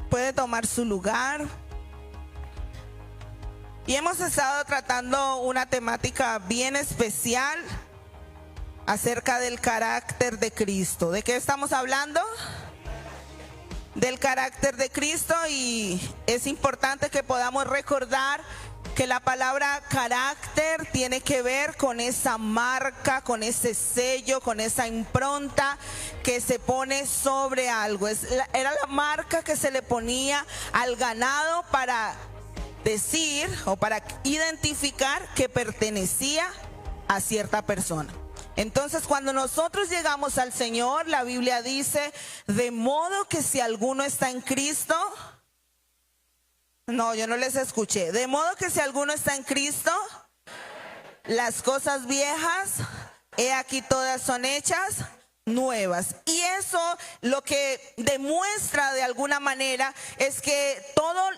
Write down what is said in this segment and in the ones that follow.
Puede tomar su lugar. Y hemos estado tratando una temática bien especial acerca del carácter de Cristo. ¿De qué estamos hablando? Del carácter de Cristo, y es importante que podamos recordar que la palabra carácter tiene que ver con esa marca, con ese sello, con esa impronta que se pone sobre algo. Era la marca que se le ponía al ganado para decir o para identificar que pertenecía a cierta persona. Entonces, cuando nosotros llegamos al Señor, la Biblia dice, de modo que si alguno está en Cristo, no, yo no les escuché, de modo que si alguno está en Cristo, las cosas viejas, he aquí todas son hechas nuevas. Y eso lo que demuestra de alguna manera es que toda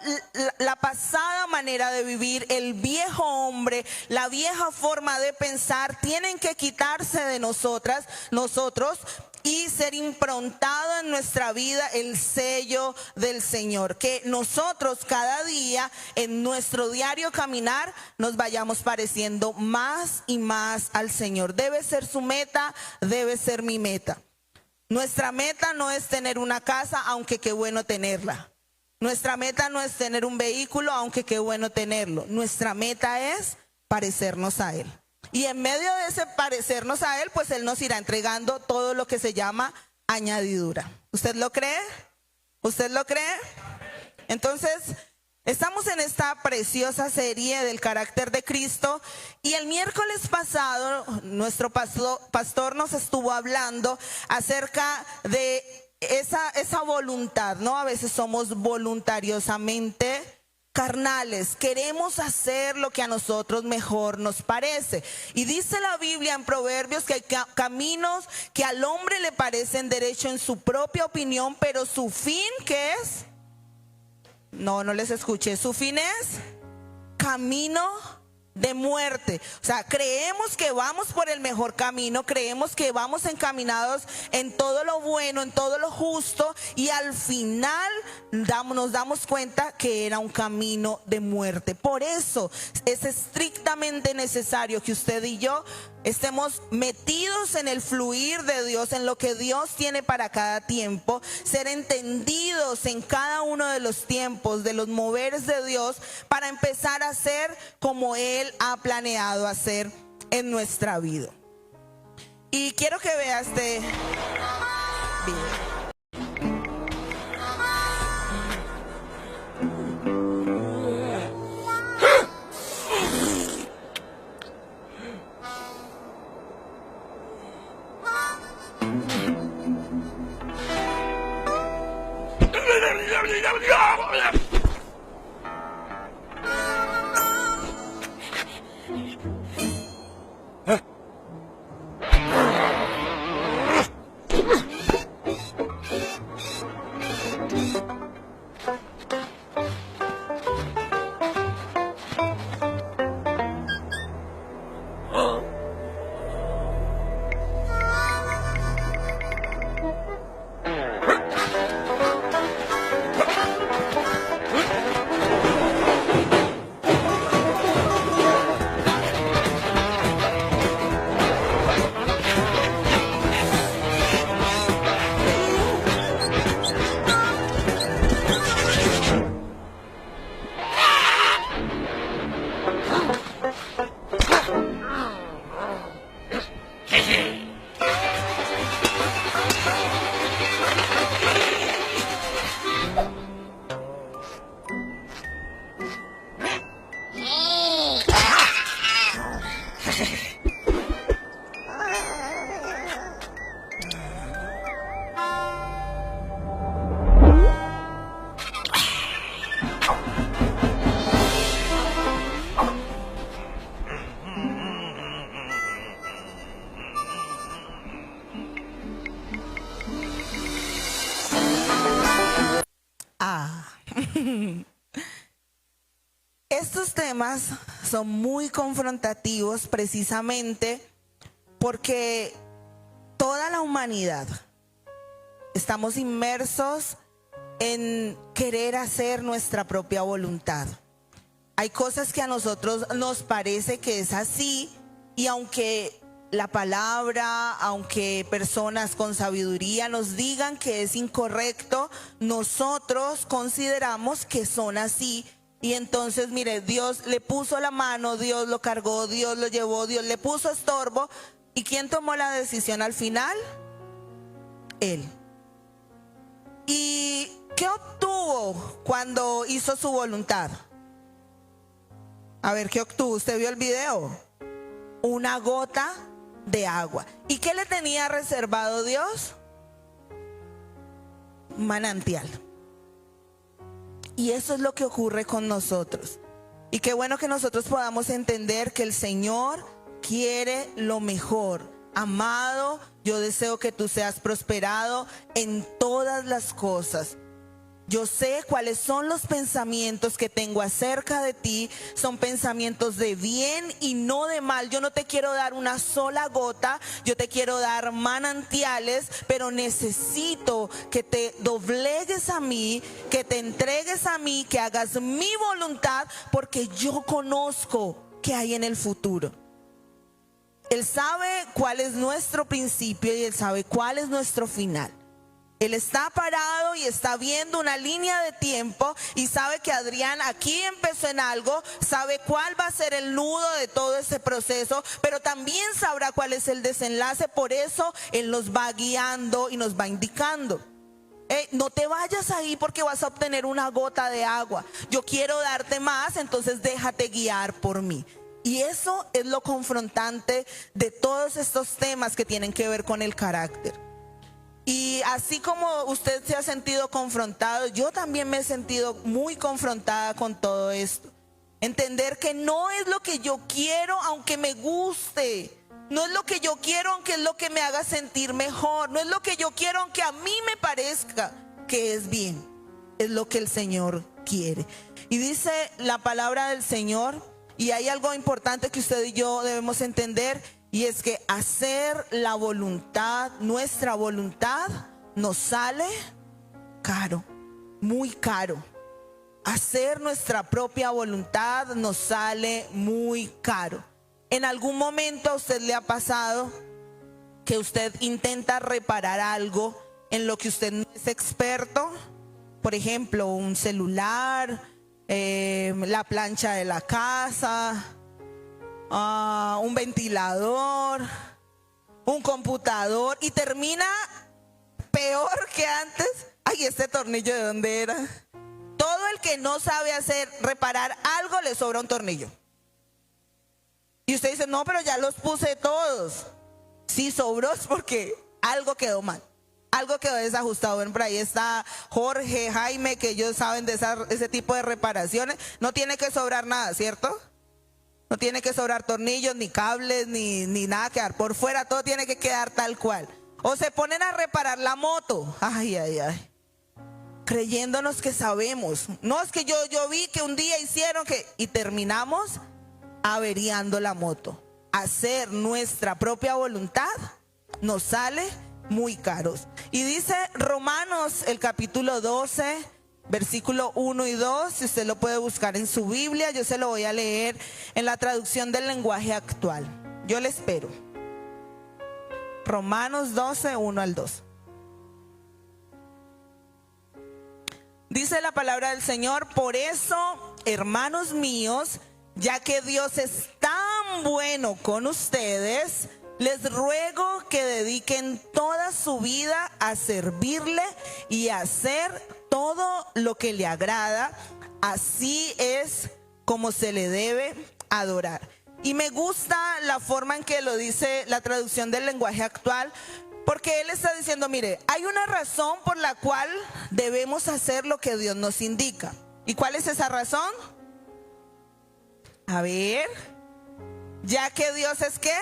la pasada manera de vivir, el viejo hombre, la vieja forma de pensar, tienen que quitarse de nosotros y ser improntado en nuestra vida el sello del Señor. Que nosotros cada día en nuestro diario caminar nos vayamos pareciendo más y más al Señor. Debe ser su meta, debe ser mi meta. Nuestra meta no es tener una casa, aunque qué bueno tenerla. Nuestra meta no es tener un vehículo, aunque qué bueno tenerlo. Nuestra meta es parecernos a Él. Y en medio de ese parecernos a Él, pues Él nos irá entregando todo lo que se llama añadidura. ¿Usted lo cree? ¿Usted lo cree? Entonces, estamos en esta preciosa serie del carácter de Cristo, y el miércoles pasado nuestro pastor nos estuvo hablando acerca de esa voluntad, ¿no? A veces somos voluntariosamente carnales, queremos hacer lo que a nosotros mejor nos parece. Y dice la Biblia en Proverbios que hay caminos que al hombre le parecen derecho en su propia opinión, pero su fin, ¿qué es? No les escuché. Su fin es camino de muerte. O sea, creemos que vamos por el mejor camino, creemos que vamos encaminados en todo lo bueno, en todo lo justo, y al final nos damos cuenta que era un camino de muerte. Por eso es estrictamente necesario que usted y yo estemos metidos en el fluir de Dios, en lo que Dios tiene para cada tiempo, ser entendidos en cada uno de los tiempos, de los moveres de Dios, para empezar a hacer como Él ha planeado hacer en nuestra vida. Y quiero que vea este video. Estos temas son muy confrontativos precisamente porque toda la humanidad estamos inmersos en querer hacer nuestra propia voluntad. Hay cosas que a nosotros nos parece que es así, y aunque la palabra, aunque personas con sabiduría nos digan que es incorrecto, nosotros consideramos que son así. Y entonces, mire, Dios le puso la mano, Dios lo cargó, Dios lo llevó, Dios le puso estorbo. ¿Y quién tomó la decisión al final? Él. ¿Y qué obtuvo cuando hizo su voluntad? A ver, ¿qué obtuvo? ¿Usted vio el video? Una gota de agua. ¿Y qué le tenía reservado Dios? Manantial. Y eso es lo que ocurre con nosotros. Y qué bueno que nosotros podamos entender que el Señor quiere lo mejor. Amado, yo deseo que tú seas prosperado en todas las cosas. Yo sé cuáles son los pensamientos que tengo acerca de ti. Son pensamientos de bien y no de mal. Yo no te quiero dar una sola gota, yo te quiero dar manantiales, pero necesito que te doblegues a mí, que te entregues a mí, que hagas mi voluntad, porque yo conozco qué hay en el futuro. Él sabe cuál es nuestro principio y Él sabe cuál es nuestro final. Él está parado y está viendo una línea de tiempo y sabe que Adrián aquí empezó en algo, sabe cuál va a ser el nudo de todo ese proceso, pero también sabrá cuál es el desenlace. Por eso Él nos va guiando y nos va indicando. No te vayas ahí porque vas a obtener una gota de agua. Yo quiero darte más, entonces déjate guiar por mí. Y eso es lo confrontante de todos estos temas que tienen que ver con el carácter. Y así como usted se ha sentido confrontado, yo también me he sentido muy confrontada con todo esto. Entender que no es lo que yo quiero aunque me guste. No es lo que yo quiero aunque es lo que me haga sentir mejor. No es lo que yo quiero aunque a mí me parezca que es bien. Es lo que el Señor quiere. Y dice la palabra del Señor, y hay algo importante que usted y yo debemos entender, y es que hacer la voluntad, nuestra voluntad, nos sale caro, muy caro. Hacer nuestra propia voluntad nos sale muy caro. ¿En algún momento a usted le ha pasado que usted intenta reparar algo en lo que usted no es experto? Por ejemplo, un celular, la plancha de la casa, un ventilador, un computador, y termina peor que antes. Ay, ¿este tornillo de dónde era? Todo el que no sabe reparar algo, le sobra un tornillo. Y usted dice, no, pero ya los puse todos. Sí, sobró porque algo quedó mal, algo quedó desajustado. Bueno, por ahí está Jorge, Jaime, que ellos saben de ese tipo de reparaciones. No tiene que sobrar nada, ¿cierto? No tiene que sobrar tornillos, ni cables, ni nada quedar por fuera. Todo tiene que quedar tal cual. O se ponen a reparar la moto. Ay, ay, ay. Creyéndonos que sabemos. No, es que yo vi que un día hicieron que... Y terminamos averiando la moto. Hacer nuestra propia voluntad nos sale muy caros. Y dice Romanos, el capítulo 12... versículo 1 y 2, si usted lo puede buscar en su Biblia, yo se lo voy a leer en la traducción del lenguaje actual. Yo le espero. Romanos 12, 1 al 2. Dice la palabra del Señor: por eso, hermanos míos, ya que Dios es tan bueno con ustedes, les ruego que dediquen toda su vida a servirle y a hacer todo lo que le agrada. Así es como se le debe adorar. Y me gusta la forma en que lo dice la traducción del lenguaje actual, porque él está diciendo, mire, hay una razón por la cual debemos hacer lo que Dios nos indica. ¿Y cuál es esa razón? A ver, ya que Dios es ¿qué?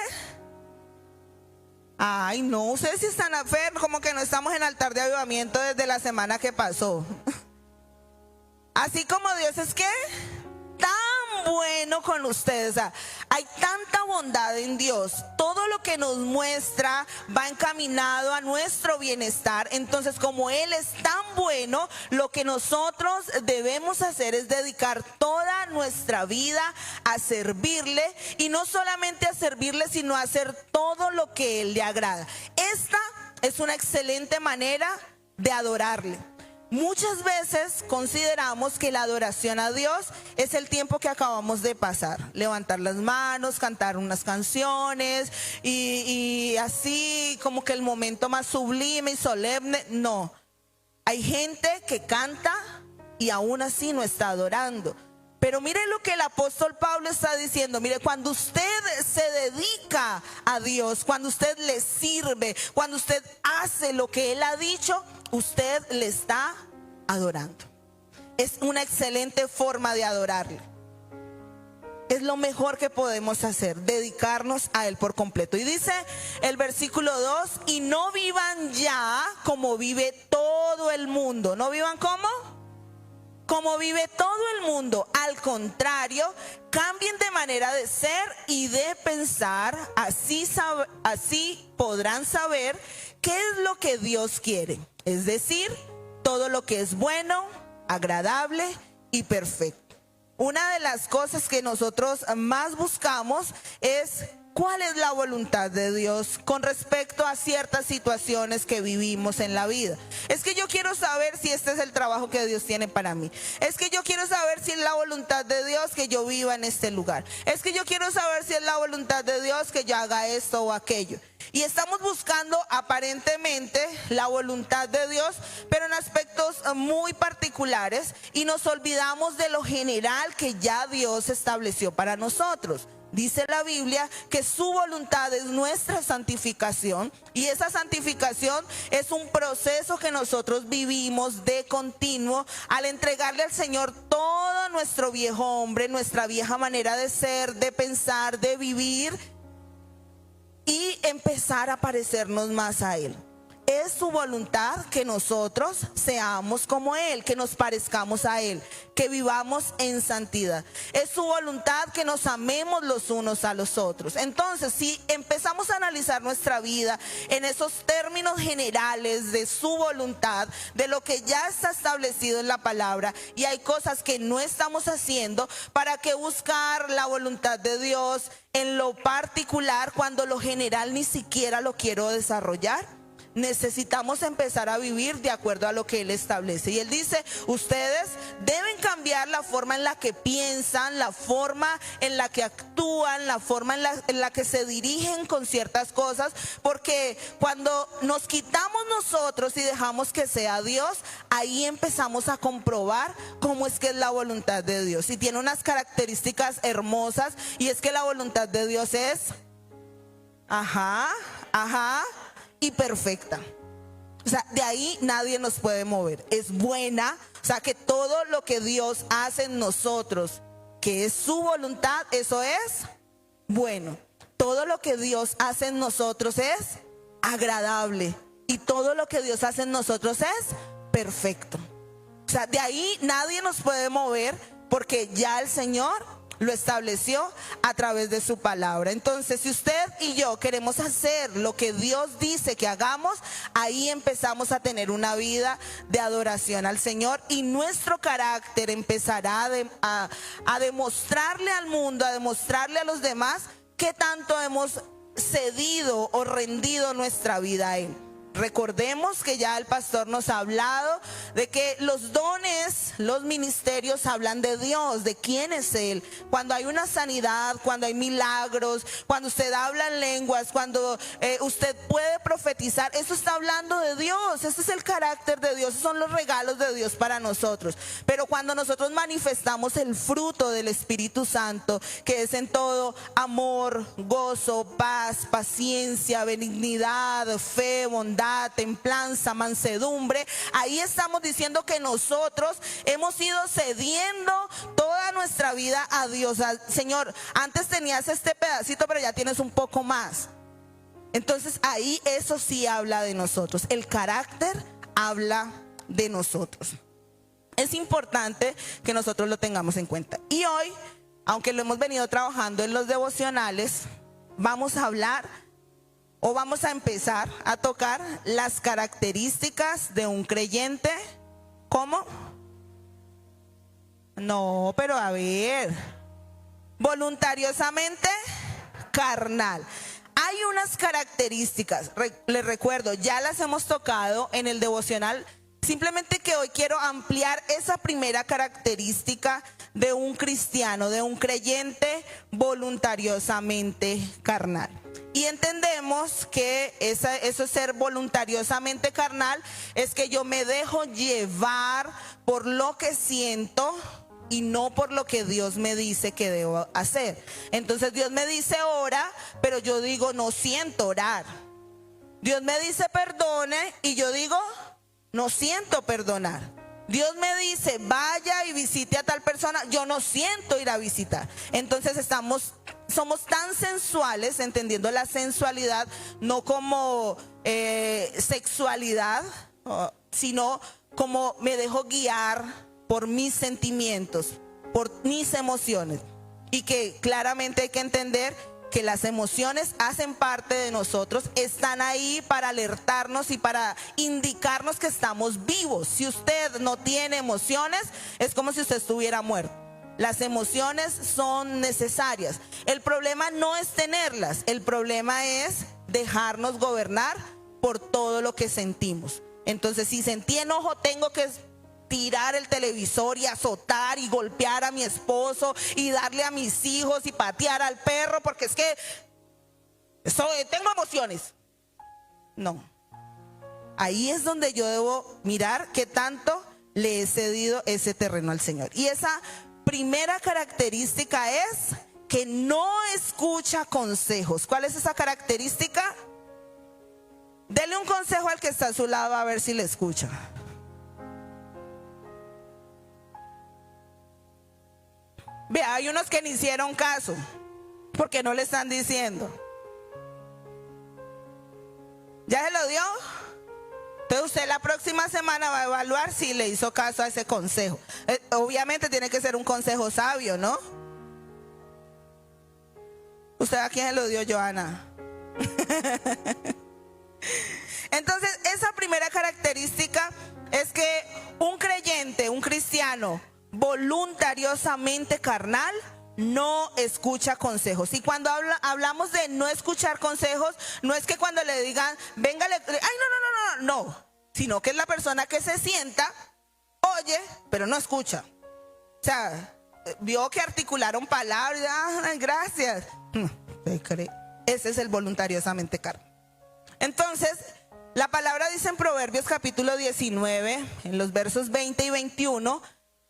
Ay, no, ustedes sí están a fe, como que no estamos en altar de avivamiento desde la semana que pasó. Así como Dios es ¿qué? Tan bueno con ustedes. O sea, Hay tanta bondad en Dios, todo lo que nos muestra va encaminado a nuestro bienestar. Entonces, como Él es tan bueno, lo que nosotros debemos hacer es dedicar toda nuestra vida a servirle, y no solamente a servirle, sino a hacer todo lo que Él le agrada. Esta es una excelente manera de adorarle. Muchas veces consideramos que la adoración a Dios es el tiempo que acabamos de pasar, levantar las manos, cantar unas canciones y así como que el momento más sublime y solemne. No, hay gente que canta y aún así no está adorando. Pero mire lo que el apóstol Pablo está diciendo. Mire, cuando usted se dedica a Dios, cuando usted le sirve, cuando usted hace lo que Él ha dicho, usted le está adorando. Es una excelente forma de adorarle. Es lo mejor que podemos hacer, dedicarnos a Él por completo. Y dice el versículo 2, y no vivan ya como vive todo el mundo. ¿No vivan cómo? Como vive todo el mundo. Al contrario, cambien de manera de ser y de pensar. Así podrán saber qué es lo que Dios quiere. Es decir, todo lo que es bueno, agradable y perfecto. Una de las cosas que nosotros más buscamos es cuál es la voluntad de Dios con respecto a ciertas situaciones que vivimos en la vida. Es que yo quiero saber si este es el trabajo que Dios tiene para mí. Es que yo quiero saber si es la voluntad de Dios que yo viva en este lugar. Es que yo quiero saber si es la voluntad de Dios que yo haga esto o aquello. Y estamos buscando aparentemente la voluntad de Dios, pero en aspectos muy particulares, y nos olvidamos de lo general que ya Dios estableció para nosotros. Dice la Biblia que su voluntad es nuestra santificación, y esa santificación es un proceso que nosotros vivimos de continuo al entregarle al Señor todo nuestro viejo hombre, nuestra vieja manera de ser, de pensar, de vivir, y empezar a parecernos más a Él. Es su voluntad que nosotros seamos como Él, que nos parezcamos a Él, que vivamos en santidad. Es su voluntad que nos amemos los unos a los otros. Entonces, si empezamos a analizar nuestra vida en esos términos generales de su voluntad, de lo que ya está establecido en la palabra, y hay cosas que no estamos haciendo, ¿para qué buscar la voluntad de Dios en lo particular cuando lo general ni siquiera lo quiero desarrollar? Necesitamos empezar a vivir de acuerdo a lo que Él establece. Y Él dice, ustedes deben cambiar la forma en la que piensan, la forma en la que actúan, la forma en la que se dirigen con ciertas cosas, porque cuando nos quitamos nosotros y dejamos que sea Dios, ahí empezamos a comprobar cómo es que es la voluntad de Dios. Y tiene unas características hermosas, y es que la voluntad de Dios es y perfecta. O sea, de ahí nadie nos puede mover. Es buena. O sea, que todo lo que Dios hace en nosotros, que es su voluntad, eso es bueno. Todo lo que Dios hace en nosotros es agradable. Y todo lo que Dios hace en nosotros es perfecto. O sea, de ahí nadie nos puede mover, porque ya el Señor lo estableció a través de su palabra. Entonces, si usted y yo queremos hacer lo que Dios dice que hagamos, ahí empezamos a tener una vida de adoración al Señor, y nuestro carácter empezará a demostrarle al mundo, a demostrarle a los demás qué tanto hemos cedido o rendido nuestra vida a Él. Recordemos que ya el pastor nos ha hablado de que los dones, los ministerios hablan de Dios, de quién es Él. Cuando hay una sanidad, cuando hay milagros, cuando usted habla en lenguas, cuando usted puede profetizar, eso está hablando de Dios. Ese es el carácter de Dios, esos son los regalos de Dios para nosotros. Pero cuando nosotros manifestamos el fruto del Espíritu Santo, que es en todo amor, gozo, paz, paciencia, benignidad, fe, bondad, templanza, mansedumbre, ahí estamos diciendo que nosotros hemos ido cediendo toda nuestra vida a Dios. Señor, antes tenías este pedacito, pero ya tienes un poco más. Entonces ahí eso sí habla de nosotros. El carácter habla de nosotros. Es importante que nosotros lo tengamos en cuenta. Y hoy aunque lo hemos venido trabajando en los devocionales, vamos a hablar o vamos a empezar a tocar las características de un creyente. ¿Cómo? No, pero a ver, voluntariosamente carnal. Hay unas características, les recuerdo, ya las hemos tocado en el devocional, simplemente que hoy quiero ampliar esa primera característica de un cristiano, de un creyente voluntariosamente carnal. Y entendemos que eso es ser voluntariosamente carnal, es que yo me dejo llevar por lo que siento y no por lo que Dios me dice que debo hacer. Entonces Dios me dice ora, pero yo digo no siento orar. Dios me dice perdone y yo digo no siento perdonar. Dios me dice vaya y visite a tal persona, yo no siento ir a visitar. Entonces somos tan sensuales, entendiendo la sensualidad no como sexualidad, sino como me dejo guiar por mis sentimientos, por mis emociones. Y que claramente hay que entender que las emociones hacen parte de nosotros, están ahí para alertarnos y para indicarnos que estamos vivos. Si usted no tiene emociones, es como si usted estuviera muerto. Las emociones son necesarias. El problema no es tenerlas, el problema es dejarnos gobernar por todo lo que sentimos. Entonces, si sentí enojo, tengo que tirar el televisor y azotar y golpear a mi esposo y darle a mis hijos y patear al perro porque es que tengo emociones. No. Ahí es donde yo debo mirar qué tanto le he cedido ese terreno al Señor. Y esa primera característica es que no escucha consejos. ¿Cuál es esa característica? Dele un consejo al que está a su lado a ver si le escucha. Vea, hay unos que ni hicieron caso porque no le están diciendo. ¿Ya se lo dio? Entonces usted la próxima semana va a evaluar si le hizo caso a ese consejo. Obviamente tiene que ser un consejo sabio, ¿no? ¿Usted a quién se lo dio, Joana? Entonces esa primera característica es que un creyente, un cristiano voluntariosamente carnal no escucha consejos. Y cuando hablamos de no escuchar consejos, no es que cuando le digan venga, ay no, sino que es la persona que se sienta, oye, pero no escucha. O sea, vio que articularon palabras, gracias. Ese es el voluntariosamente carnal. Entonces, la palabra dice en Proverbios capítulo 19, en los versos 20 y 21,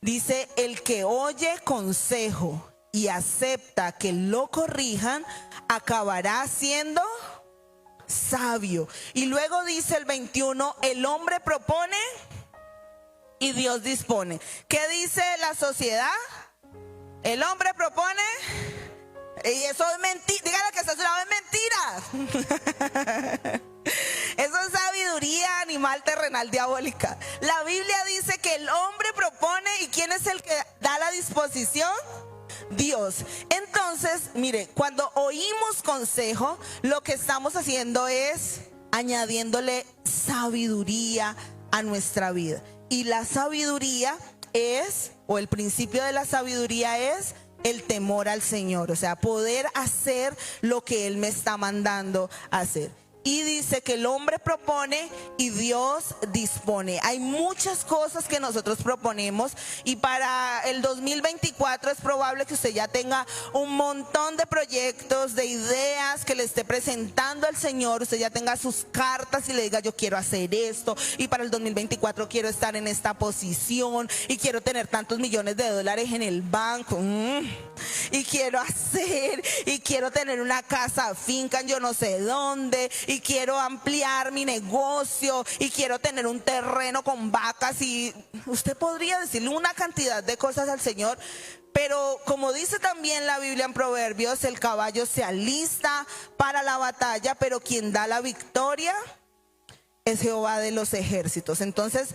dice, el que oye consejo y acepta que lo corrijan, acabará siendo sabio. Y luego dice el 21, el hombre propone y Dios dispone. ¿Qué dice la sociedad? El hombre propone y eso es mentira. Dígale que está a su lado, es mentira. Eso es sabiduría animal terrenal diabólica. La Biblia dice que el hombre propone y ¿quién es el que da la disposición? Dios. Entonces, mire, cuando oímos consejo, lo que estamos haciendo es añadiéndole sabiduría a nuestra vida. Y la sabiduría es, o el principio de la sabiduría es el temor al Señor, o sea, poder hacer lo que Él me está mandando hacer. Y dice que el hombre propone y Dios dispone. Hay muchas cosas que nosotros proponemos y para el 2024 es probable que usted ya tenga un montón de proyectos, de ideas que le esté presentando al Señor. Usted ya tenga sus cartas y le diga yo quiero hacer esto y para el 2024 quiero estar en esta posición y quiero tener tantos millones de dólares en el banco y quiero hacer y quiero tener una casa, finca en yo no sé dónde y quiero ampliar mi negocio y quiero tener un terreno con vacas. Y usted podría decirle una cantidad de cosas al Señor, pero como dice también la Biblia en Proverbios, el caballo se alista para la batalla, pero quien da la victoria es Jehová de los ejércitos. Entonces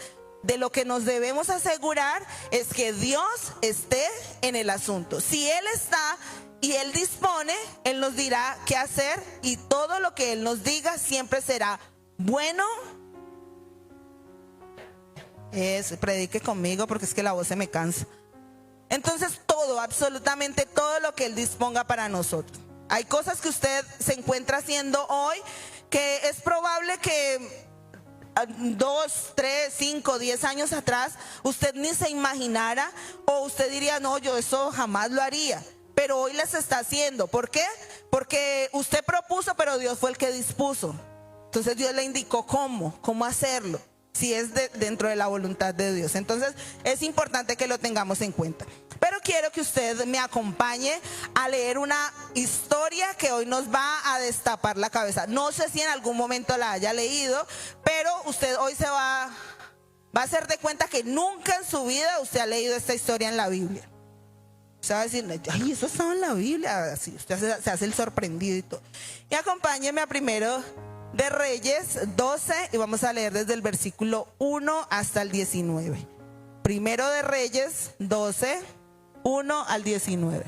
de lo que nos debemos asegurar es que Dios esté en el asunto. Si Él está y Él dispone, Él nos dirá qué hacer, y todo lo que Él nos diga siempre será bueno. Predique conmigo porque es que la voz se me cansa. Entonces todo, absolutamente todo lo que Él disponga para nosotros. Hay cosas que usted se encuentra haciendo hoy que es probable que 2, 3, 5, 10 años atrás usted ni se imaginara, o usted diría, no, yo eso jamás lo haría, pero hoy las está haciendo. ¿Por qué? Porque usted propuso, pero Dios fue el que dispuso. Entonces Dios le indicó cómo hacerlo, si es dentro de la voluntad de Dios. Entonces es importante que lo tengamos en cuenta. Pero quiero que usted me acompañe a leer una historia que hoy nos va a destapar la cabeza. No sé si en algún momento la haya leído, pero usted hoy se va a hacer de cuenta que nunca en su vida usted ha leído esta historia en la Biblia. Usted va a decir, ay, eso estaba en la Biblia. Así, usted se hace el sorprendido y todo. Y acompáñeme a Primero de Reyes 12 y vamos a leer desde el versículo 1 hasta el 19. Primero de Reyes 12, 1 al 19.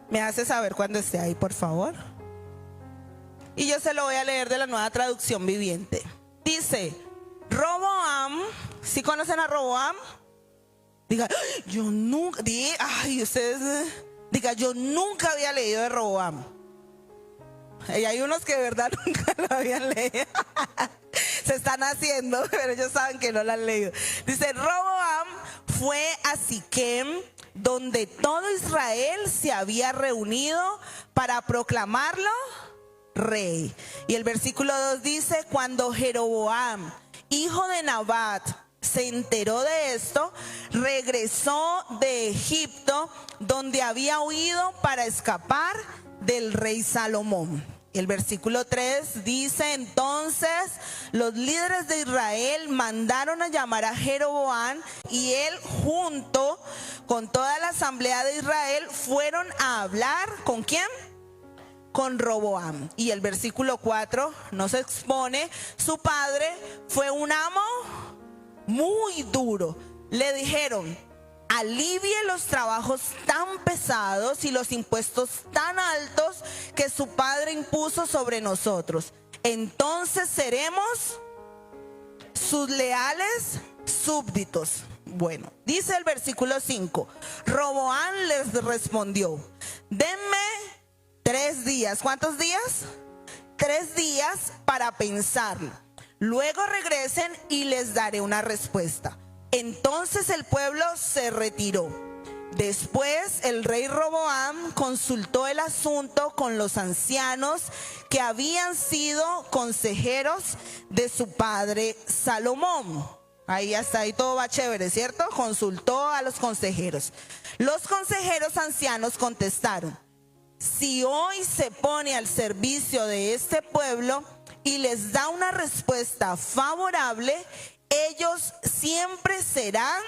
Me hace saber cuando esté ahí, por favor. Y yo se lo voy a leer de la Nueva Traducción Viviente. Dice, Roboam, ¿sí conocen a Roboam? Diga, yo nunca, diga, yo nunca había leído de Roboam. Y hay unos que de verdad nunca lo habían leído. Se están haciendo, pero ellos saben que no lo han leído. Dice, Roboam fue a Siquem, donde todo Israel se había reunido para proclamarlo rey. Y el versículo 2 dice, cuando Jeroboam, hijo de Nabat, se enteró de esto, regresó de Egipto, donde había huido para escapar del rey Salomón. El versículo 3 dice, entonces los líderes de Israel mandaron a llamar a Jeroboam, y él junto con toda la asamblea de Israel fueron a hablar, ¿con quién? Con Roboam. Y el versículo 4 nos expone, su padre fue un amo muy duro. Le dijeron, alivie los trabajos tan pesados y los impuestos tan altos que su padre impuso sobre nosotros. Entonces seremos sus leales súbditos. Bueno, dice el versículo 5, Roboam les respondió, denme 3 días. ¿Cuántos días? 3 días para pensarlo. Luego regresen y les daré una respuesta. Entonces el pueblo se retiró. Después el rey Roboam consultó el asunto con los ancianos que habían sido consejeros de su padre Salomón. Ahí hasta ahí todo va chévere, ¿cierto? Consultó a los consejeros. Los consejeros ancianos contestaron, si hoy se pone al servicio de este pueblo y les da una respuesta favorable, ellos siempre serán,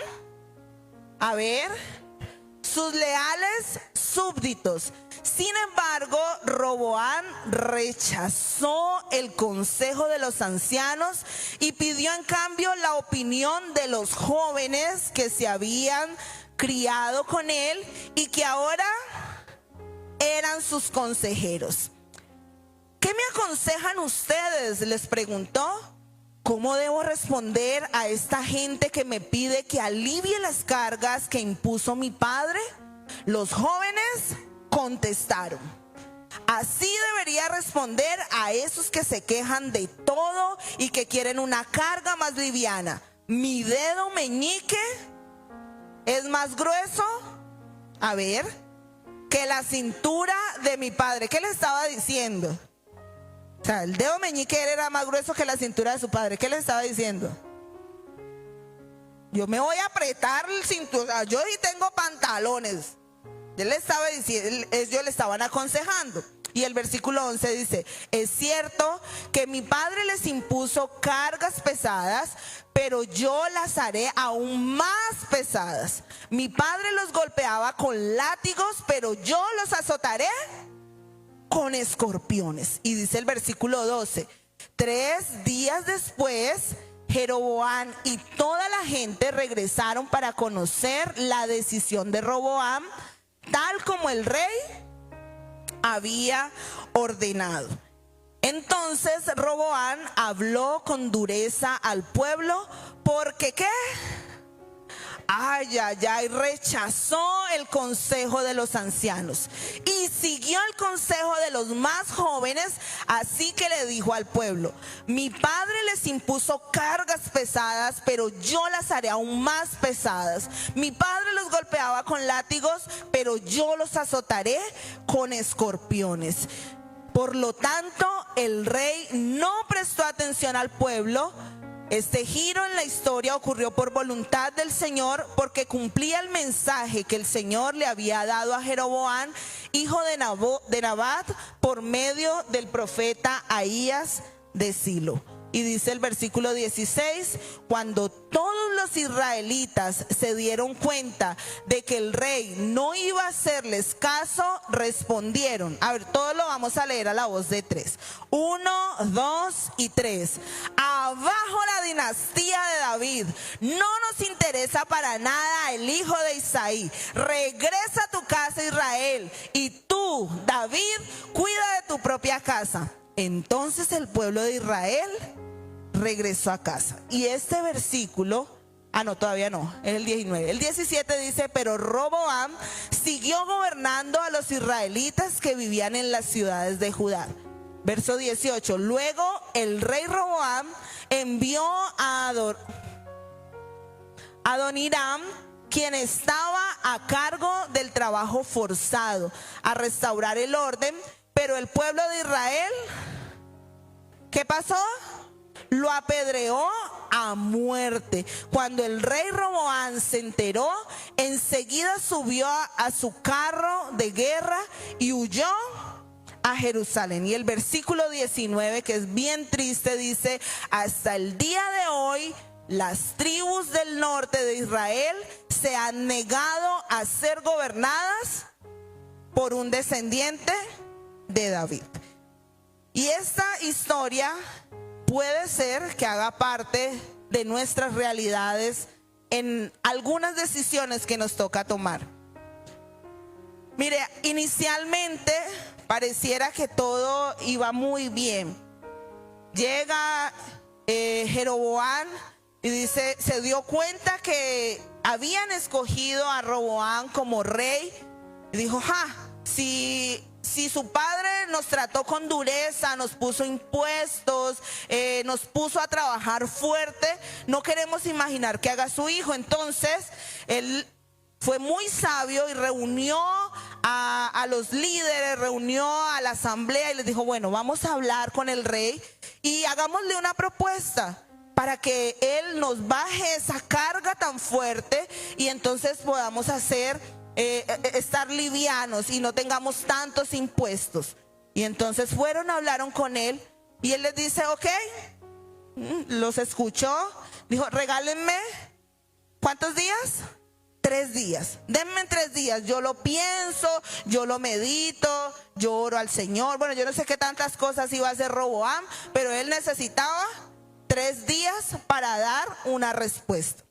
sus leales súbditos. Sin embargo, Roboam rechazó el consejo de los ancianos y pidió en cambio la opinión de los jóvenes que se habían criado con él y que ahora eran sus consejeros. ¿Qué me aconsejan ustedes?, les preguntó. ¿Cómo debo responder a esta gente que me pide que alivie las cargas que impuso mi padre? Los jóvenes contestaron, así debería responder a esos que se quejan de todo y que quieren una carga más liviana. Mi dedo meñique es más grueso, que la cintura de mi padre. ¿Qué le estaba diciendo? O sea, el dedo meñique era más grueso que la cintura de su padre. ¿Qué le estaba diciendo? Yo me voy a apretar el cinturón. Yo sí tengo pantalones. Él le estaba diciendo, ellos le estaban aconsejando. Y el versículo 11 dice, es cierto que mi padre les impuso cargas pesadas, pero yo las haré aún más pesadas. Mi padre los golpeaba con látigos, pero yo los azotaré con escorpiones. Y dice el versículo 12, 3 días después, Jeroboam y toda la gente regresaron para conocer la decisión de Roboam, tal como el rey había ordenado. Entonces Roboam habló con dureza al pueblo porque ¿qué? Rechazó el consejo de los ancianos y siguió el consejo de los más jóvenes. Así que le dijo al pueblo: mi padre les impuso cargas pesadas, pero yo las haré aún más pesadas. Mi padre los golpeaba con látigos, pero yo los azotaré con escorpiones. Por lo tanto, el rey no prestó atención al pueblo. Este giro en la historia ocurrió por voluntad del Señor, porque cumplía el mensaje que el Señor le había dado a Jeroboam, hijo de Nabat, por medio del profeta Ahías de Silo. Y dice el versículo 16, cuando todos los israelitas se dieron cuenta de que el rey no iba a hacerles caso, respondieron. A ver, todo lo vamos a leer a la voz de 3. 1, 2 y 3. Abajo la dinastía de David. No nos interesa para nada el hijo de Isaí. Regresa a tu casa, Israel. Y tú, David, cuida de tu propia casa. Entonces el pueblo de Israel regresó a casa. Y este versículo, todavía no, es el 19. El 17 dice, pero Roboam siguió gobernando a los israelitas que vivían en las ciudades de Judá. Verso 18, luego el rey Roboam envió a Adoniram, quien estaba a cargo del trabajo forzado, a restaurar el orden. Pero el pueblo de Israel, ¿qué pasó? Lo apedreó a muerte. Cuando el rey Roboam se enteró, enseguida subió a su carro de guerra y huyó a Jerusalén. Y el versículo 19, que es bien triste, dice: hasta el día de hoy las tribus del norte de Israel se han negado a ser gobernadas por un descendiente de David. Y esta historia puede ser que haga parte de nuestras realidades en algunas decisiones que nos toca tomar. Mire, inicialmente pareciera que todo iba muy bien. Llega Jeroboam y dice, se dio cuenta que habían escogido a Roboam como rey. Y dijo, si su padre nos trató con dureza, nos puso impuestos, nos puso a trabajar fuerte, no queremos imaginar que haga su hijo. Entonces él fue muy sabio y reunió a los líderes, reunió a la asamblea y les dijo, bueno, vamos a hablar con el rey y hagámosle una propuesta para que él nos baje esa carga tan fuerte y entonces podamos estar livianos y no tengamos tantos impuestos. Y entonces hablaron con él y él les dice, ok, los escuchó, dijo, regálenme, ¿cuántos días? 3 días, denme 3 días, yo lo pienso, yo lo medito, yo oro al Señor. Bueno, yo no sé qué tantas cosas iba a hacer Roboam, pero él necesitaba 3 días para dar una respuesta.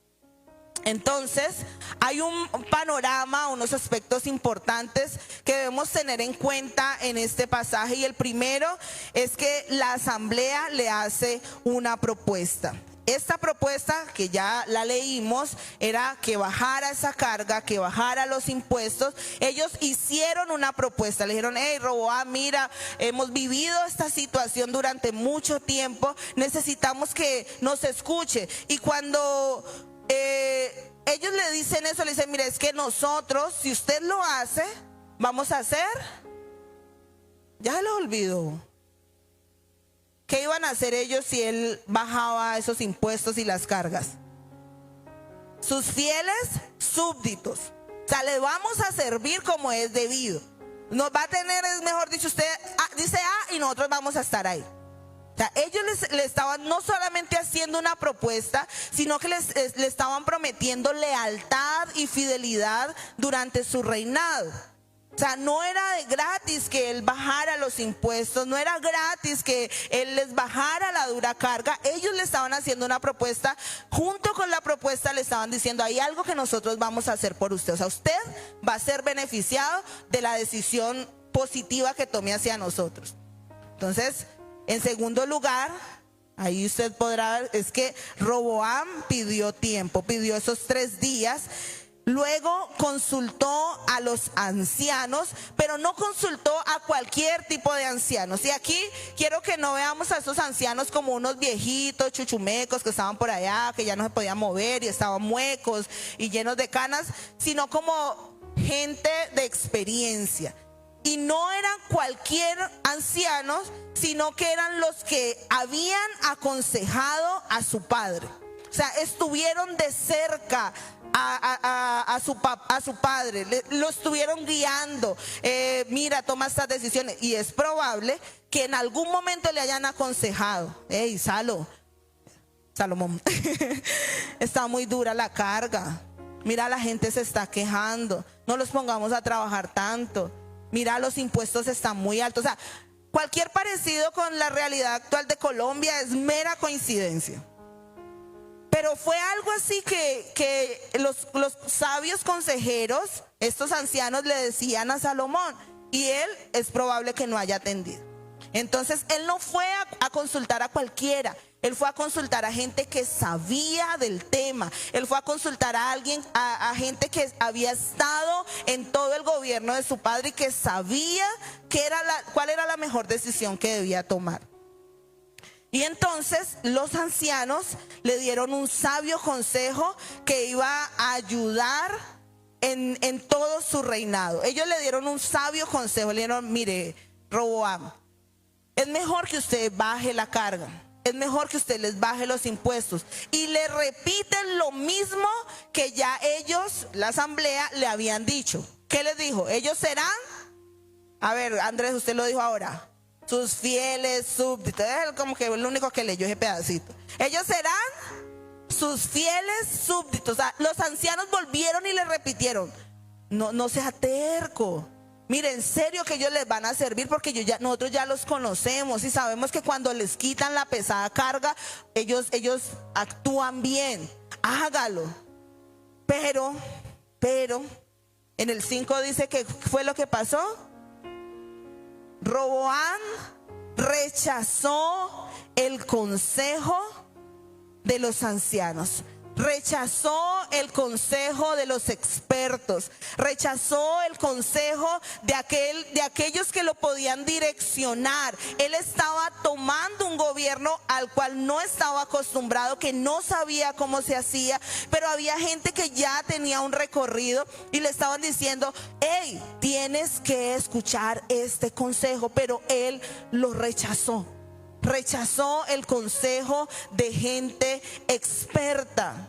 Entonces, hay un panorama, unos aspectos importantes que debemos tener en cuenta en este pasaje. Y el primero es que la asamblea le hace una propuesta. Esta propuesta, que ya la leímos, era que bajara esa carga, que bajara los impuestos. Ellos hicieron una propuesta, le dijeron, hey Roboam, mira, hemos vivido esta situación durante mucho tiempo, necesitamos que nos escuche. Y cuando ellos le dicen eso, le dicen, mire, es que nosotros, si usted lo hace, vamos a hacer, ya se lo olvidó. ¿Qué iban a hacer ellos si él bajaba esos impuestos y las cargas? Sus fieles súbditos. O sea, le vamos a servir como es debido. Nos va a tener, es mejor dicho, usted dice A y nosotros vamos a estar ahí. O sea, ellos le estaban no solamente haciendo una propuesta, sino que le estaban prometiendo lealtad y fidelidad durante su reinado. O sea, no era de gratis que él bajara los impuestos, no era gratis que él les bajara la dura carga. Ellos le estaban haciendo una propuesta, junto con la propuesta le estaban diciendo, hay algo que nosotros vamos a hacer por usted. O sea, usted va a ser beneficiado de la decisión positiva que tome hacia nosotros. Entonces, en segundo lugar, ahí usted podrá ver, es que Roboam pidió tiempo, pidió esos 3 días. Luego consultó a los ancianos, pero no consultó a cualquier tipo de ancianos. Y aquí quiero que no veamos a esos ancianos como unos viejitos chuchumecos que estaban por allá, que ya no se podían mover y estaban muecos y llenos de canas, sino como gente de experiencia. Y no eran cualquier ancianos, sino que eran los que habían aconsejado a su padre. O sea, estuvieron de cerca a su padre, lo estuvieron guiando, mira, toma estas decisiones. Y es probable que en algún momento le hayan aconsejado, hey, Salomón, está muy dura la carga, mira, la gente se está quejando, no los pongamos a trabajar tanto, mira, los impuestos están muy altos. O sea, cualquier parecido con la realidad actual de Colombia es mera coincidencia. Pero fue algo así que los sabios consejeros, estos ancianos, le decían a Salomón, y él es probable que no haya atendido. Entonces él no fue a consultar a cualquiera, él fue a consultar a gente que sabía del tema, él fue a consultar a alguien, a gente que había estado en todo el gobierno de su padre y que sabía cuál era la mejor decisión que debía tomar. Y entonces los ancianos le dieron un sabio consejo que iba a ayudar en todo su reinado. Ellos le dieron un sabio consejo, le dieron, mire, Roboam, es mejor que usted baje la carga, es mejor que usted les baje los impuestos. Y le repiten lo mismo que ya ellos, la asamblea, le habían dicho. ¿Qué les dijo? Ellos serán, a ver, Andrés, usted lo dijo ahora, sus fieles súbditos. Es como que el único que leyó ese pedacito. Ellos serán sus fieles súbditos. O sea, los ancianos volvieron y le repitieron, no sea terco. Mire, en serio que ellos les van a servir, porque nosotros ya los conocemos y sabemos que cuando les quitan la pesada carga, ellos actúan bien. Hágalo. Pero, en el 5 dice que fue lo que pasó. Roboam rechazó el consejo de los ancianos, rechazó el consejo de los expertos, rechazó el consejo de aquellos que lo podían direccionar. Él estaba tomando un gobierno al cual no estaba acostumbrado, que no sabía cómo se hacía, pero había gente que ya tenía un recorrido y le estaban diciendo, hey, tienes que escuchar este consejo, pero él lo rechazó. Rechazó el consejo de gente experta.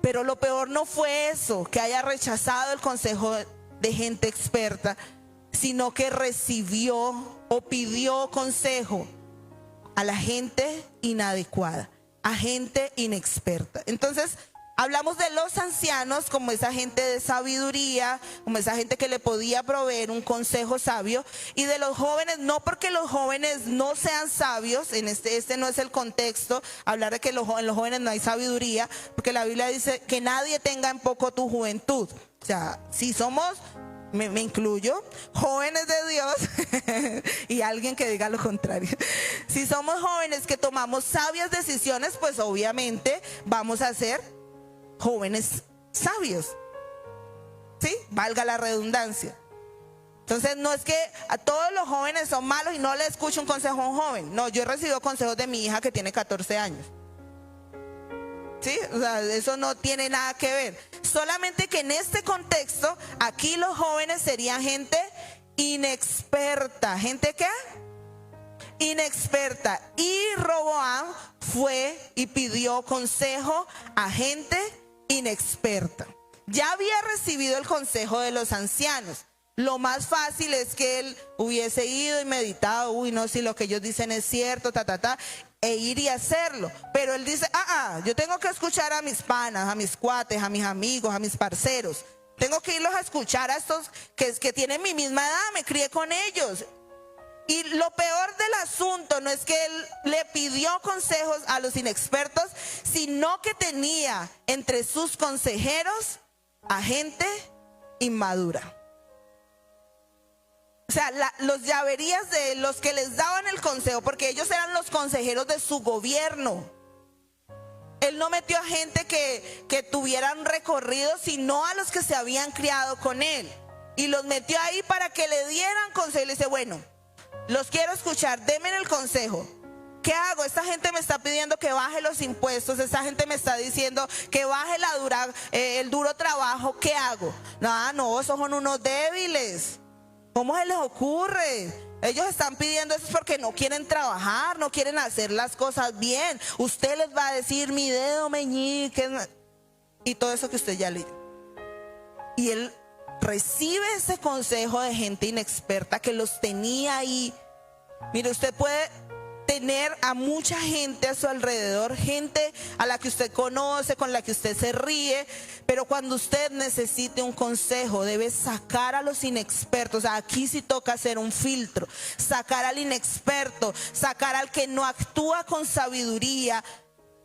Pero lo peor no fue eso, que haya rechazado el consejo de gente experta, sino que recibió o pidió consejo a la gente inadecuada, a gente inexperta. Entonces, hablamos de los ancianos como esa gente de sabiduría, como esa gente que le podía proveer un consejo sabio, y de los jóvenes, no porque los jóvenes no sean sabios, en este no es el contexto, hablar de que en los jóvenes no hay sabiduría, porque la Biblia dice que nadie tenga en poco tu juventud. O sea, si somos, me incluyo, jóvenes de Dios, y alguien que diga lo contrario, si somos jóvenes que tomamos sabias decisiones, pues obviamente vamos a ser jóvenes sabios, ¿sí? Valga la redundancia. Entonces no es que a todos los jóvenes son malos y no le escucho un consejo a un joven. No, yo he recibido consejos de mi hija que tiene 14 años. ¿Sí? O sea, eso no tiene nada que ver. Solamente que en este contexto, aquí los jóvenes serían gente inexperta. ¿Gente qué? Inexperta. Y Roboam fue y pidió consejo a gente inexperta. Ya había recibido el consejo de los ancianos. Lo más fácil es que él hubiese ido y meditado, uy, no, si lo que ellos dicen es cierto, e ir y hacerlo. Pero él dice, yo tengo que escuchar a mis panas, a mis cuates, a mis amigos, a mis parceros. Tengo que irlos a escuchar a estos que tienen mi misma edad, me crié con ellos. Y lo peor del asunto no es que él le pidió consejos a los inexpertos, sino que tenía entre sus consejeros a gente inmadura. O sea, los llaverías de los que les daban el consejo, porque ellos eran los consejeros de su gobierno. Él no metió a gente que tuvieran recorrido, sino a los que se habían criado con él. Y los metió ahí para que le dieran consejo. Y le dice, bueno, los quiero escuchar, denme el consejo. ¿Qué hago? Esta gente me está pidiendo que baje los impuestos, esta gente me está diciendo que baje el duro trabajo. ¿Qué hago? No, esos son unos débiles. ¿Cómo se les ocurre? Ellos están pidiendo eso porque no quieren trabajar, no quieren hacer las cosas bien. Usted les va a decir mi dedo meñique y todo eso que usted ya leyó. Y él recibe ese consejo de gente inexperta que los tenía ahí. Mire, usted puede tener a mucha gente a su alrededor, gente a la que usted conoce, con la que usted se ríe, pero cuando usted necesite un consejo, debe sacar a los inexpertos. Aquí sí toca hacer un filtro, sacar al inexperto, sacar al que no actúa con sabiduría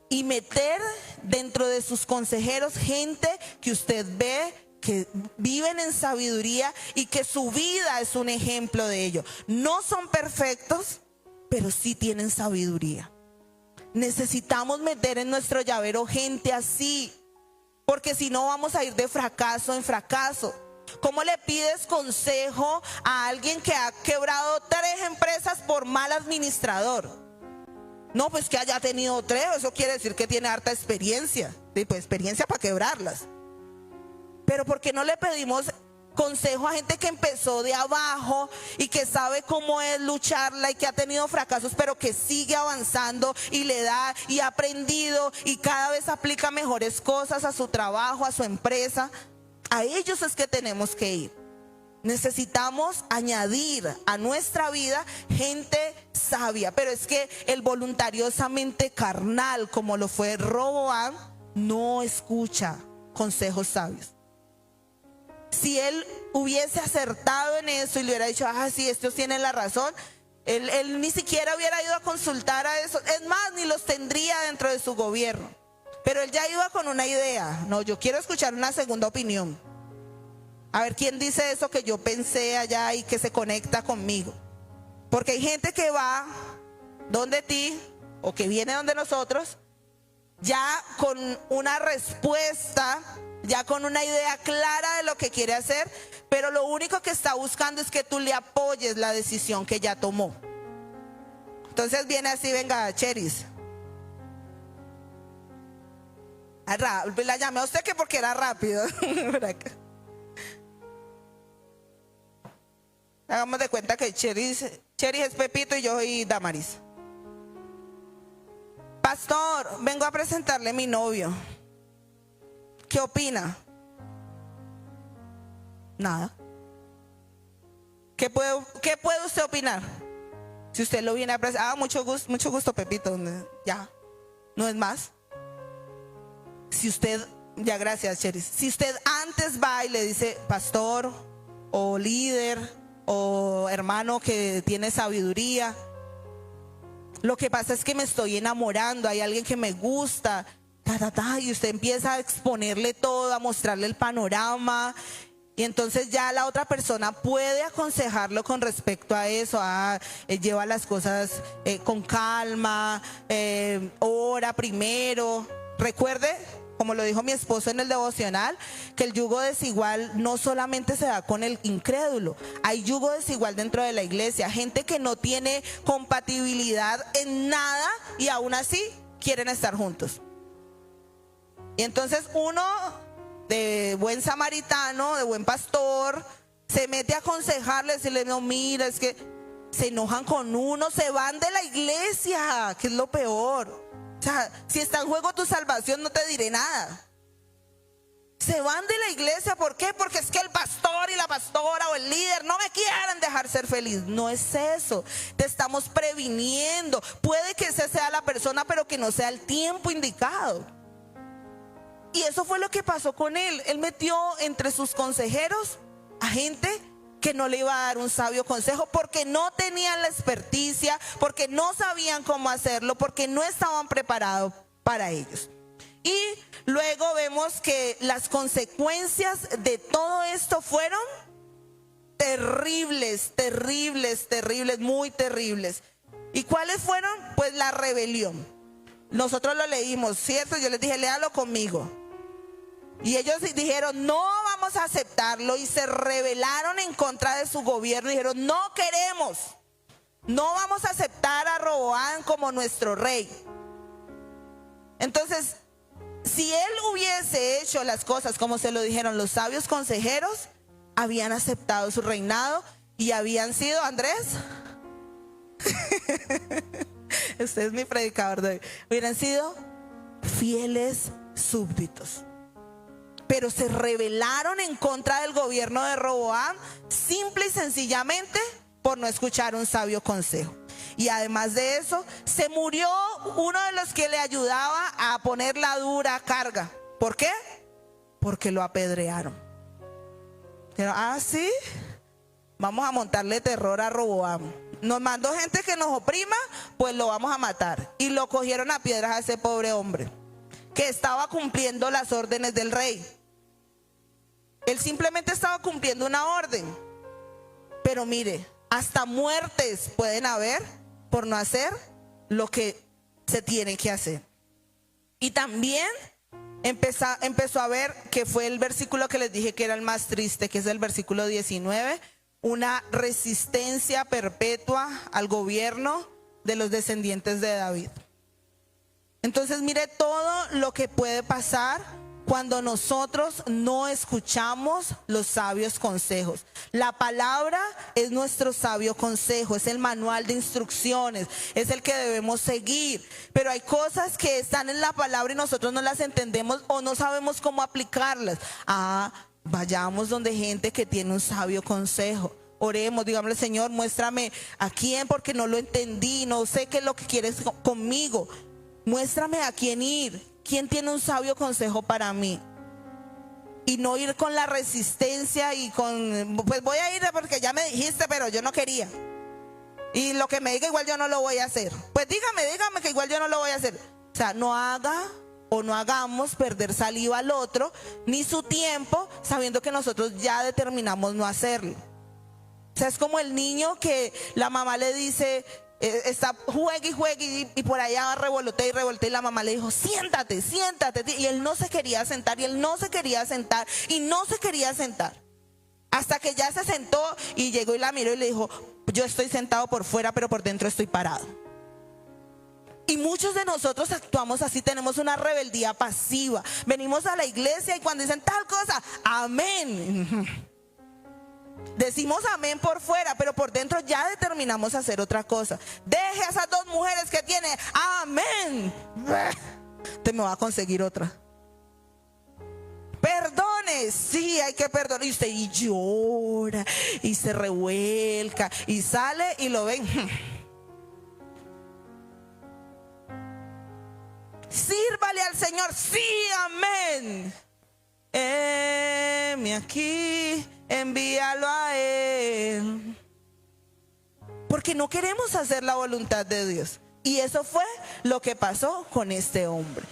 y meter dentro de sus consejeros gente que usted ve que viven en sabiduría y que su vida es un ejemplo de ello. No son perfectos, pero sí tienen sabiduría. Necesitamos meter en nuestro llavero gente así, porque si no vamos a ir de fracaso en fracaso. ¿Cómo le pides consejo a alguien que ha quebrado 3 empresas por mal administrador? No, pues que haya tenido 3, eso quiere decir que tiene harta experiencia. Sí, pues experiencia para quebrarlas. Pero ¿por qué no le pedimos consejo a gente que empezó de abajo y que sabe cómo es lucharla y que ha tenido fracasos, pero que sigue avanzando y le da y ha aprendido y cada vez aplica mejores cosas a su trabajo, a su empresa? A ellos es que tenemos que ir. Necesitamos añadir a nuestra vida gente sabia, pero es que el voluntariosamente carnal, como lo fue Roboam, no escucha consejos sabios. Si él hubiese acertado en eso y le hubiera dicho, sí, estos tienen la razón, él ni siquiera hubiera ido a consultar a eso. Es más, ni los tendría dentro de su gobierno. Pero él ya iba con una idea. No, yo quiero escuchar una segunda opinión. A ver quién dice eso que yo pensé allá y que se conecta conmigo. Porque hay gente que va donde ti o que viene donde nosotros ya con una respuesta, ya con una idea clara de lo que quiere hacer, pero lo único que está buscando es que tú le apoyes la decisión que ya tomó. Entonces viene así, venga, Cheris. La llamé a usted que porque era rápido. Hagamos de cuenta que Cheris es Pepito y yo soy Damaris. Pastor, vengo a presentarle a mi novio. ¿Qué opina? Nada. ¿Qué puede usted opinar? Si usted lo viene a presentar, mucho gusto, Pepito. Ya, no es más. Si usted, ya gracias, Cheris. Si usted antes va y le dice, pastor, o líder, o hermano que tiene sabiduría, lo que pasa es que me estoy enamorando, hay alguien que me gusta, y usted empieza a exponerle todo, a mostrarle el panorama, y entonces ya la otra persona puede aconsejarlo con respecto a eso. Lleva las cosas con calma, ora primero. Recuerde, como lo dijo mi esposo en el devocional, que el yugo desigual no solamente se da con el incrédulo, hay yugo desigual dentro de la iglesia, gente que no tiene compatibilidad en nada y aún así quieren estar juntos. Y entonces uno de buen samaritano, de buen pastor, se mete a aconsejarle, decirle, no, mira, es que se enojan con uno, se van de la iglesia, que es lo peor. O sea, si está en juego tu salvación, no te diré nada. Se van de la iglesia, ¿por qué? Porque es que el pastor y la pastora o el líder no me quieren dejar ser feliz. No es eso, te estamos previniendo. Puede que esa sea la persona, pero que no sea el tiempo indicado. Y eso fue lo que pasó con él. Él metió entre sus consejeros a gente que no le iba a dar un sabio consejo porque no tenían la experticia, porque no sabían cómo hacerlo, porque no estaban preparados para ellos. Y luego vemos que las consecuencias de todo esto fueron terribles, terribles, terribles, muy terribles. ¿Y cuáles fueron? Pues la rebelión. Nosotros lo leímos, ¿cierto? Yo les dije, léalo conmigo. Y ellos dijeron, no vamos a aceptarlo, y se rebelaron en contra de su gobierno y dijeron, no queremos, no vamos a aceptar a Roboam como nuestro rey. Entonces, si él hubiese hecho las cosas como se lo dijeron los sabios consejeros, habían aceptado su reinado y habían sido, Andrés, usted es mi predicador de hoy, hubieran sido fieles súbditos. Pero se rebelaron en contra del gobierno de Roboam simple y sencillamente por no escuchar un sabio consejo. Y además de eso, se murió uno de los que le ayudaba a poner la dura carga. ¿Por qué? Porque lo apedrearon. Pero, sí, vamos a montarle terror a Roboam. Nos mandó gente que nos oprima, pues lo vamos a matar. Y lo cogieron a piedras a ese pobre hombre que estaba cumpliendo las órdenes del rey. Él simplemente estaba cumpliendo una orden. Pero mire, hasta muertes pueden haber por no hacer lo que se tiene que hacer. Y también empezó a ver, que fue el versículo que les dije que era el más triste, que es el versículo 19, una resistencia perpetua al gobierno de los descendientes de David. Entonces mire todo lo que puede pasar cuando nosotros no escuchamos los sabios consejos. La palabra es nuestro sabio consejo, es el manual de instrucciones, es el que debemos seguir. Pero hay cosas que están en la palabra y nosotros no las entendemos o no sabemos cómo aplicarlas. Vayamos donde gente que tiene un sabio consejo. Oremos, digámosle, Señor, muéstrame a quién, porque no lo entendí, no sé qué es lo que quieres conmigo. Muéstrame a quién ir, quién tiene un sabio consejo para mí. Y no ir con la resistencia y con, pues voy a ir porque ya me dijiste, pero yo no quería. Y lo que me diga igual yo no lo voy a hacer. Pues dígame que igual yo no lo voy a hacer. O sea, no haga o no hagamos perder saliva al otro, ni su tiempo, sabiendo que nosotros ya determinamos no hacerlo. O sea, es como el niño que la mamá le dice, juegue y por allá revolotea y la mamá le dijo, siéntate, y él no se quería sentar, hasta que ya se sentó y llegó y la miró y le dijo, yo estoy sentado por fuera, pero por dentro estoy parado. Y muchos de nosotros actuamos así, tenemos una rebeldía pasiva, venimos a la iglesia y cuando dicen tal cosa, amén. Decimos amén por fuera, pero por dentro ya determinamos hacer otra cosa. Deje a esas dos mujeres que tiene, amén. Te me va a conseguir otra. Perdone, sí, hay que perdonar. Y usted y llora y se revuelca y sale y lo ven. Sírvale al Señor, sí, amén. Heme aquí, envíalo a Él. Porque no queremos hacer la voluntad de Dios. Y eso fue lo que pasó con este hombre.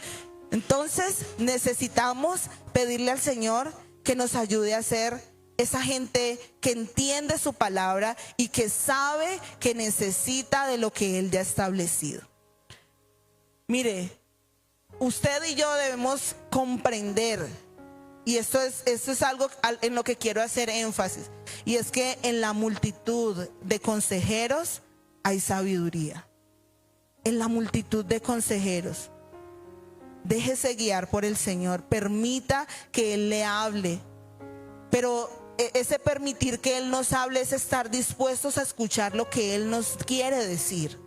Entonces necesitamos pedirle al Señor que nos ayude a ser esa gente que entiende su palabra y que sabe que necesita de lo que Él ya ha establecido. Mire, usted y yo debemos comprender, y esto es algo en lo que quiero hacer énfasis, y es que en la multitud de consejeros hay sabiduría. En la multitud de consejeros, déjese guiar por el Señor, permita que Él le hable, pero ese permitir que Él nos hable es estar dispuestos a escuchar lo que Él nos quiere decir.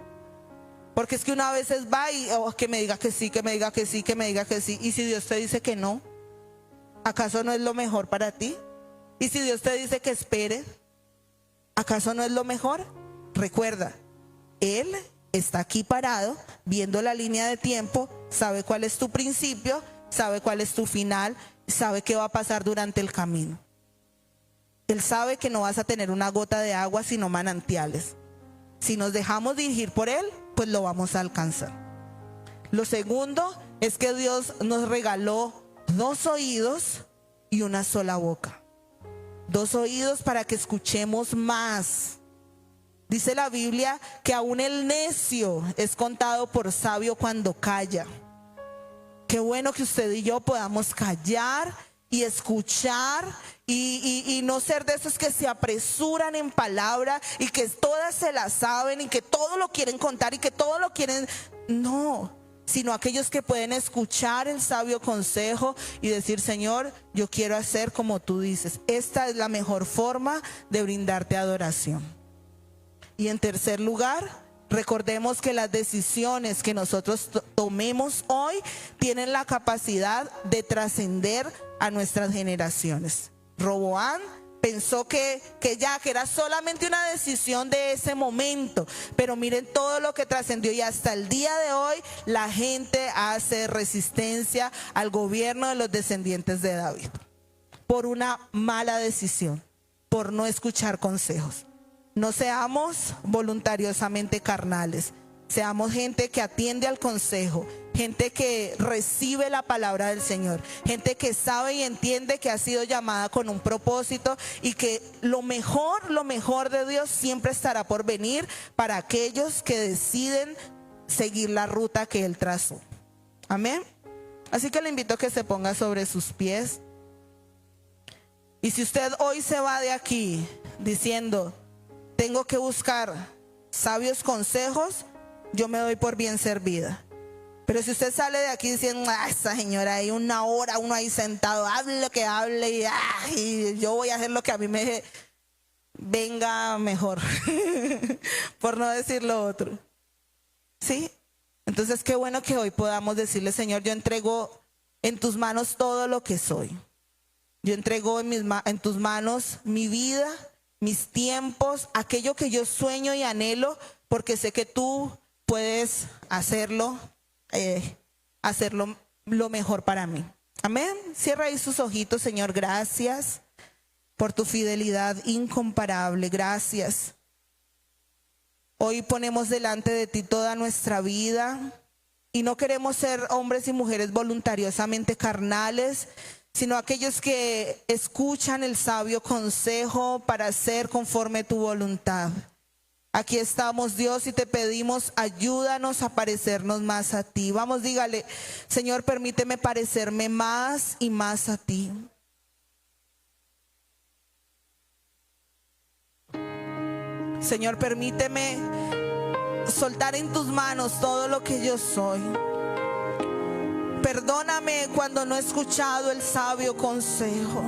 Porque es que una vez va y que me diga que sí, que me diga que sí, que me diga que sí. Y si Dios te dice que no, ¿acaso no es lo mejor para ti? Y si Dios te dice que espere, ¿acaso no es lo mejor? Recuerda, Él está aquí parado, viendo la línea de tiempo, sabe cuál es tu principio, sabe cuál es tu final, sabe qué va a pasar durante el camino. Él sabe que no vas a tener una gota de agua, sino manantiales. Si nos dejamos dirigir por Él, pues lo vamos a alcanzar. Lo segundo es que Dios nos regaló 2 oídos y una sola boca. 2 oídos para que escuchemos más. Dice la Biblia que aún el necio es contado por sabio cuando calla. Qué bueno que usted y yo podamos callar y escuchar y no ser de esos que se apresuran en palabra y que todas se las saben y que todo lo quieren contar y que todo lo quieren. No, sino aquellos que pueden escuchar el sabio consejo y decir: Señor, yo quiero hacer como tú dices. Esta es la mejor forma de brindarte adoración. Y en tercer lugar, recordemos que las decisiones que nosotros tomemos hoy tienen la capacidad de trascender a nuestras generaciones. Roboam pensó que era solamente una decisión de ese momento, pero miren todo lo que trascendió, y hasta el día de hoy la gente hace resistencia al gobierno de los descendientes de David por una mala decisión, por no escuchar consejos. No seamos voluntariosamente carnales, seamos gente que atiende al consejo, gente que recibe la palabra del Señor, gente que sabe y entiende que ha sido llamada con un propósito y que lo mejor de Dios siempre estará por venir para aquellos que deciden seguir la ruta que Él trazó. Amén. Así que le invito a que se ponga sobre sus pies. Y si usted hoy se va de aquí diciendo: tengo que buscar sabios consejos, yo me doy por bien servida. Pero si usted sale de aquí diciendo: esa señora ahí 1 hora, uno ahí sentado, hable lo que hable y yo voy a hacer lo que a mí me venga mejor, por no decir lo otro. ¿Sí? Entonces qué bueno que hoy podamos decirle: Señor, yo entrego en tus manos todo lo que soy. Yo entrego en tus manos mi vida, mis tiempos, aquello que yo sueño y anhelo, porque sé que tú puedes hacerlo lo mejor para mí. Amén. Cierra ahí sus ojitos. Señor, gracias por tu fidelidad incomparable. Gracias. Hoy ponemos delante de ti toda nuestra vida y no queremos ser hombres y mujeres voluntariosamente carnales, sino aquellos que escuchan el sabio consejo para hacer conforme tu voluntad. Aquí estamos, Dios, y te pedimos: ayúdanos a parecernos más a ti. Vamos, dígale: Señor, permíteme parecerme más y más a ti. Señor, permíteme soltar en tus manos todo lo que yo soy. Perdóname cuando no he escuchado el sabio consejo.